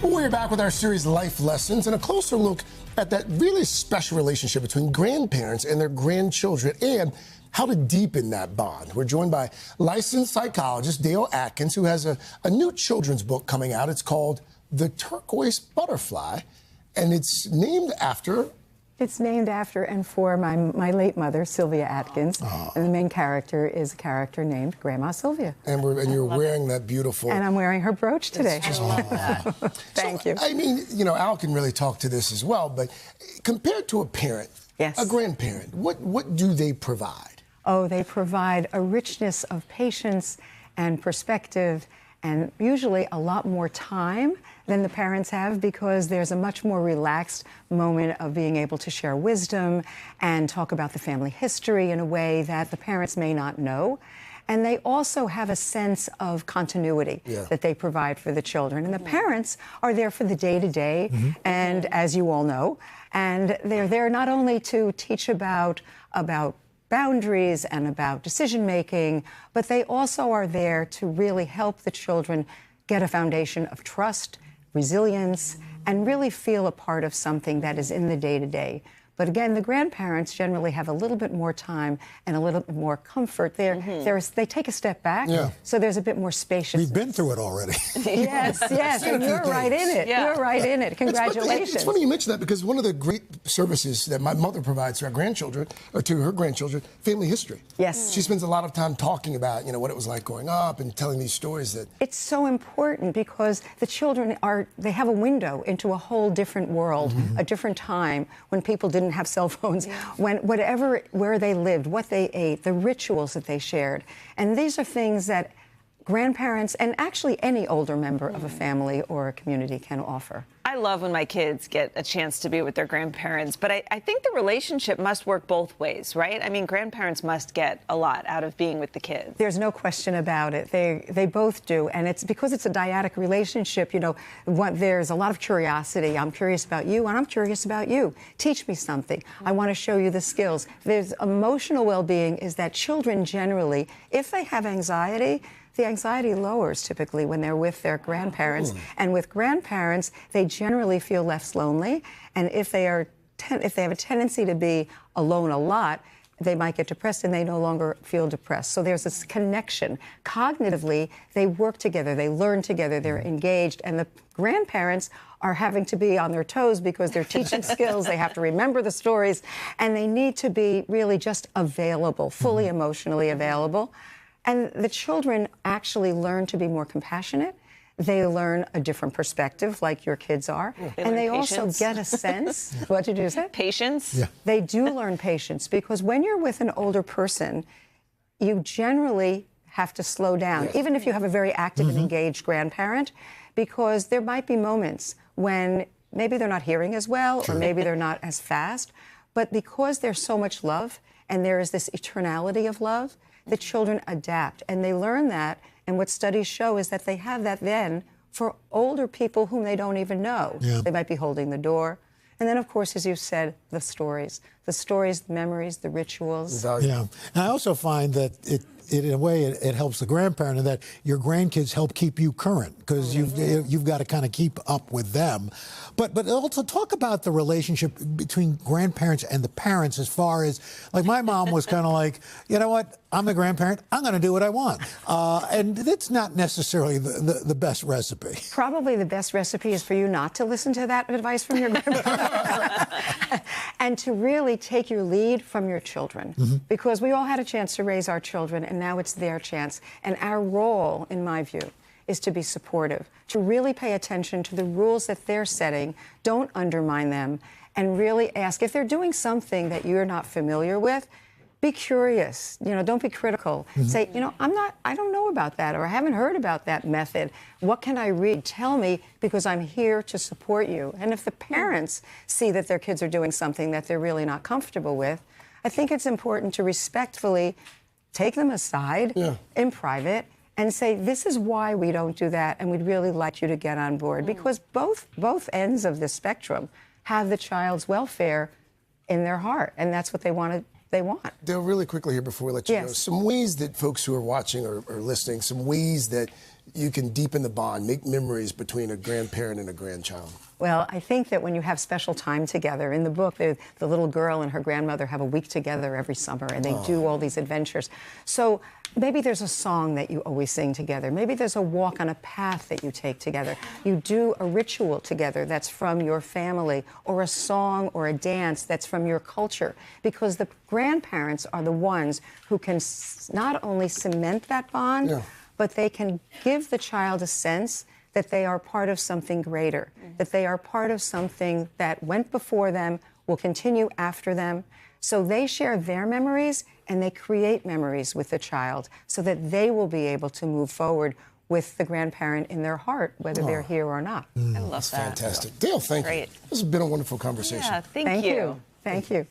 We're back with our series Life Lessons and a closer look at that really special relationship between grandparents and their grandchildren and how to deepen that bond. We're joined by licensed psychologist Sylvia Atkins, who has a new children's book coming out. It's called The Turquoise Butterfly, and it's named after... It's named after and for my late mother, Sylvia Atkins, and the main character is a character named Grandma Sylvia. And you're wearing that beautiful... And I'm wearing her brooch today. I love that. Thank you. I mean, you know, Al can really talk to this as well, but compared to a parent, yes, a grandparent, what do they provide? Oh, they provide a richness of patience and perspective, and usually a lot more time than the parents have, because there's a much more relaxed moment of being able to share wisdom and talk about the family history in a way that the parents may not know. And they also have a sense of continuity that they provide for the children. And the parents are there for the day-to-day, and as you all know, and they're there not only to teach about boundaries and about decision-making, but they also are there to really help the children get a foundation of trust, resilience, and really feel a part of something that is in the day-to-day. But again, the grandparents generally have a little bit more time and a little bit more comfort. They take a step back, so there's a bit more spaciousness. We've been through it already. Yes, and you're right in it. You're right in it. Congratulations. It's funny you mention that, because one of the great services that my mother provides to our grandchildren, or to her grandchildren, family history. Yes. She spends a lot of time talking about, you know, what it was like growing up and telling these stories that... It's so important, because the children they have a window into a whole different world, a different time when people didn't have cell phones, where they lived, what they ate, the rituals that they shared. And these are things that grandparents and actually any older member of a family or a community can offer. I love when my kids get a chance to be with their grandparents, but I think the relationship must work both ways, right? I mean, grandparents must get a lot out of being with the kids. There's no question about it. They both do, and it's because it's a dyadic relationship. You know, there's a lot of curiosity. I'm curious about you, and I'm curious about you. Teach me something. I want to show you the skills. There's emotional well-being is that children generally, if they have anxiety, the anxiety lowers typically when they're with their grandparents. And with grandparents, they generally feel less lonely. And if they have a tendency to be alone a lot, they might get depressed, and they no longer feel depressed. So there's this connection. Cognitively, they work together, they learn together, they're engaged, and the grandparents are having to be on their toes because they're teaching skills, they have to remember the stories, and they need to be really just available, fully emotionally available. And the children actually learn to be more compassionate. They learn a different perspective, like your kids are. And they also get a sense... What did you say? Patience? Yeah. They do learn patience, because when you're with an older person, you generally have to slow down, even if you have a very active and engaged grandparent, because there might be moments when maybe they're not hearing as well, or maybe they're not as fast. But because there's so much love, and there is this eternality of love, the children adapt, and they learn that. And what studies show is that they have that then for older people whom they don't even know. They might be holding the door. And then, of course, as you said, the stories, the memories, the rituals. Yeah. And I also find that in a way, it helps the grandparent in that your grandkids help keep you current, because you've got to kind of keep up with them. But also talk about the relationship between grandparents and the parents, as far as, like, my mom was kind of like, you know what, I'm the grandparent, I'm going to do what I want. And it's not necessarily the best recipe. Probably the best recipe is for you not to listen to that advice from your grandparents and to really take your lead from your children. Because we all had a chance to raise our children, and now it's their chance. And our role, in my view, is to be supportive, to really pay attention to the rules that they're setting, don't undermine them, and really ask if they're doing something that you're not familiar with. Be curious, you know, don't be critical. Say, you know, I don't know about that, or I haven't heard about that method. What can I read? Tell me, because I'm here to support you. And if the parents see that their kids are doing something that they're really not comfortable with, I think it's important to respectfully take them aside in private and say, this is why we don't do that, and we'd really like you to get on board. Because both ends of the spectrum have the child's welfare in their heart, and that's what they want. Dale, really quickly here before we let you go, some ways that folks who are watching or listening, some ways that you can deepen the bond, make memories between a grandparent and a grandchild? Well, I think that when you have special time together, in the book, the little girl and her grandmother have a week together every summer, and they do all these adventures. So maybe there's a song that you always sing together. Maybe there's a walk on a path that you take together. You do a ritual together that's from your family, or a song or a dance that's from your culture, because the grandparents are the ones who can not only cement that bond, but they can give the child a sense that they are part of something greater, that they are part of something that went before them, will continue after them. So they share their memories and they create memories with the child so that they will be able to move forward with the grandparent in their heart, whether they're here or not. I love That's that. fantastic. Dale, thank you. Great. This has been a wonderful conversation. Yeah, thank you. Thank you.